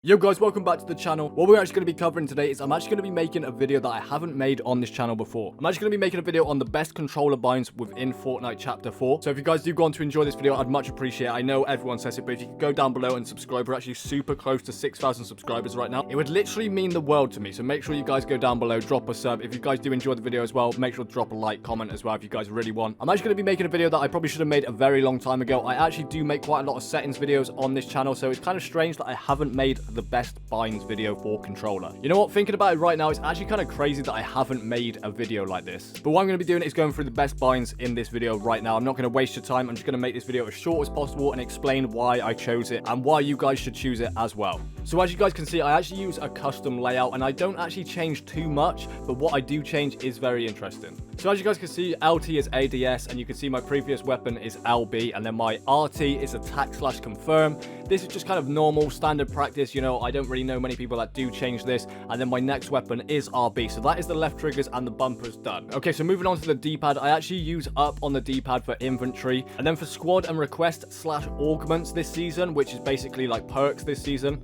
Yo guys, welcome back to the channel. What we're actually going to be covering today is I'm actually going to be making a video that I haven't made on this channel before. I'm actually going to be making a video on the best controller binds within Fortnite Chapter 4. So if you guys do go on to enjoy this video, I'd much appreciate it. I know everyone says it, but if you could go down below and subscribe, we're actually super close to 6,000 subscribers right now. It would literally mean the world to me. So make sure you guys go down below, drop a sub. If you guys do enjoy the video as well, make sure to drop a like, comment as well if you guys really want. I'm actually going to be making a video that I probably should have made a very long time ago. I actually do make quite a lot of settings videos on this channel, so it's kind of strange that I haven't made the best binds video for controller. You know what, thinking about it right now, it's actually kind of crazy that I haven't made a video like this. But what I'm going to be doing is going through the best binds in this video right now. I'm not going to waste your time. I'm just going to make this video as short as possible and explain why I chose it and why you guys should choose it as well. So as you guys can see, I actually use a custom layout and I don't actually change too much, but what I do change is very interesting. So as you guys can see, LT is ADS, and you can see my previous weapon is LB, and then my RT is attack/confirm. This is just kind of normal standard practice. You know, I don't really know many people that do change this. And then my next weapon is RB, so that is the left triggers and the bumpers done. Okay, so moving on to the D-pad, I actually use up on the D-pad for inventory, and then for squad and request/augments this season, which is basically like perks this season,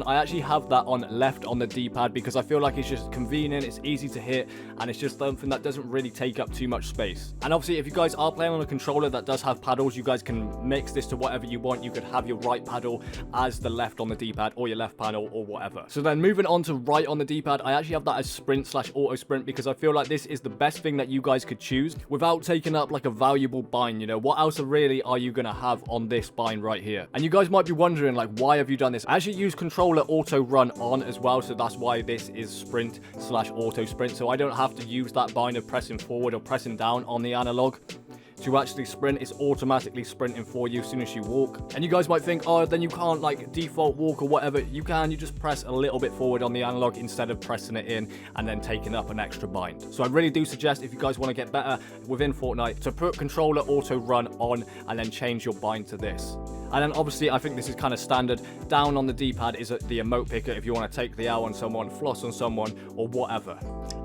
I actually have that on left on the D-pad because I feel like it's just convenient, it's easy to hit, and it's just something that doesn't really take up too much space. And obviously, if you guys are playing on a controller that does have paddles, you guys can mix this to whatever you want. You could have your right paddle as the left on the D-pad, or your left panel, or whatever. So then moving on to right on the D-pad, I actually have that as sprint/auto sprint because I feel like this is the best thing that you guys could choose without taking up like a valuable bind. You know, what else really are you gonna have on this bind right here? And you guys might be wondering, like, why have you done this? I actually use controller auto run on as well, so that's why this is sprint/auto sprint, so I don't have to use that bind of pressing forward or pressing down on the analog to actually sprint. It's automatically sprinting for you as soon as you walk. And you guys might think, oh, then you can't like default walk or whatever. You can, you just press a little bit forward on the analog instead of pressing it in and then taking up an extra bind. So I really do suggest, if you guys want to get better within Fortnite, to put controller auto run on and then change your bind to this. And then obviously, I think this is kind of standard. Down on the D-pad is the emote picker if you want to take the L on someone, floss on someone, or whatever.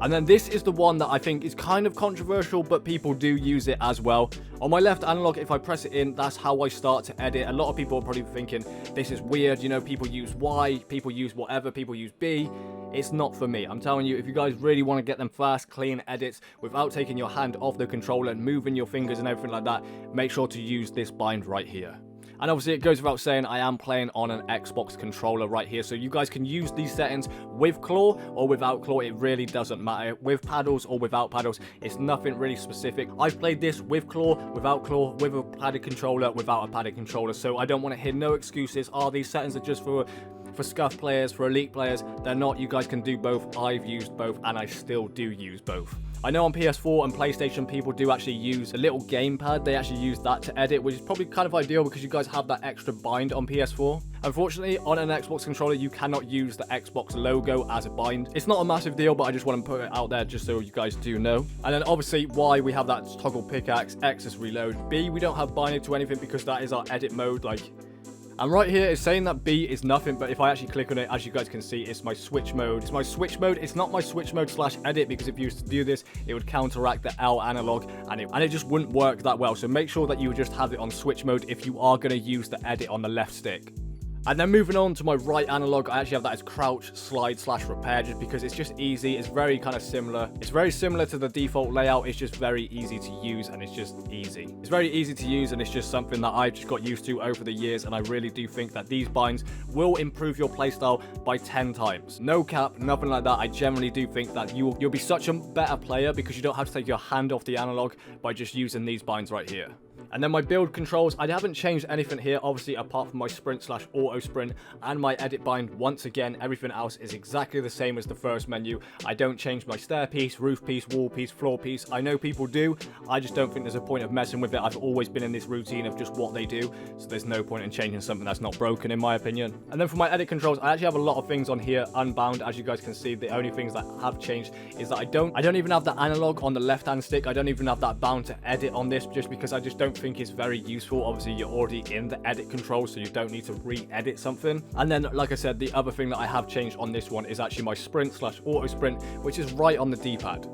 And then this is the one that I think is kind of controversial, but people do use it as well. On my left analog, if I press it in, that's how I start to edit. A lot of people are probably thinking, this is weird. You know, people use Y, people use whatever, people use B. It's not for me. I'm telling you, if you guys really want to get them fast, clean edits without taking your hand off the controller and moving your fingers and everything like that, make sure to use this bind right here. And obviously, it goes without saying, I am playing on an Xbox controller right here. So you guys can use these settings with claw or without claw. It really doesn't matter. With paddles or without paddles, it's nothing really specific. I've played this with claw, without claw, with a padded controller, without a padded controller. So I don't want to hear no excuses. These settings are just for scuff players, for elite players. They're not. You guys can do both. I've used both, and I still do use both. I know on PS4 and PlayStation, people do actually use a little gamepad. They actually use that to edit, which is probably kind of ideal because you guys have that extra bind on PS4. Unfortunately, on an Xbox controller, you cannot use the Xbox logo as a bind. It's not a massive deal, but I just want to put it out there just so you guys do know. And then obviously, Y, we have that toggle pickaxe, X is reload. B, we don't have binding to anything because that is our edit mode, like. And right here is saying that B is nothing, but if I actually click on it, as you guys can see, it's my switch mode. It's my switch mode. It's not my switch mode /edit, because if you used to do this, it would counteract the L analog, and it just wouldn't work that well. So make sure that you just have it on switch mode if you are going to use the edit on the left stick. And then moving on to my right analog, I actually have that as crouch, slide/repair, just because it's just easy. It's very kind of similar. It's very similar to the default layout. It's just very easy to use, and it's just easy. It's very easy to use, and it's just something that I've just got used to over the years, and I really do think that these binds will improve your playstyle by 10 times. No cap, nothing like that. I generally do think that you'll be such a better player because you don't have to take your hand off the analog by just using these binds right here. And then my build controls, I haven't changed anything here, obviously, apart from my sprint/auto sprint and my edit bind. Once again, everything else is exactly the same as the first menu. I don't change my stair piece, roof piece, wall piece, floor piece. I know people do. I just don't think there's a point of messing with it. I've always been in this routine of just what they do, so there's no point in changing something that's not broken, in my opinion. And then for my edit controls, I actually have a lot of things on here unbound. As you guys can see, the only things that have changed is that I don't even have the analog on the left-hand stick. I don't even have that bound to edit on this, just because I just don't think it's very useful. Obviously, you're already in the edit control, so you don't need to re-edit something. And then, like I said, the other thing that I have changed on this one is actually my sprint/auto sprint, which is right on the D-pad.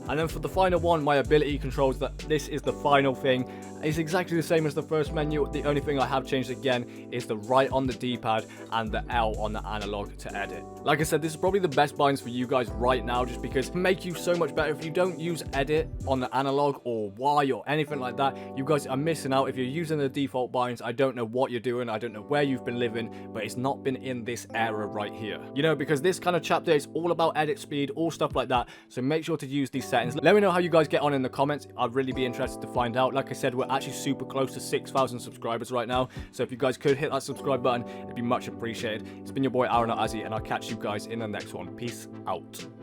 And then for the final one, my ability controls, that this is the final thing. It's exactly the same as the first menu. The only thing I have changed again is the right on the D-pad and the L on the analog to edit. Like I said, this is probably the best binds for you guys right now, just because it make you so much better. If you don't use edit on the analog or Y or anything like that, you guys are missing out. If you're using the default binds, I don't know what you're doing. I don't know where you've been living, but it's not been in this era right here. You know, because this kind of chapter is all about edit speed, all stuff like that. So make sure to use these settings. Let me know how you guys get on in the comments. I'd really be interested to find out. Like I said, we're actually super close to 6,000 subscribers right now. So if you guys could hit that subscribe button, it'd be much appreciated. It's been your boy Aaron Azzy, and I'll catch you guys in the next one. Peace out.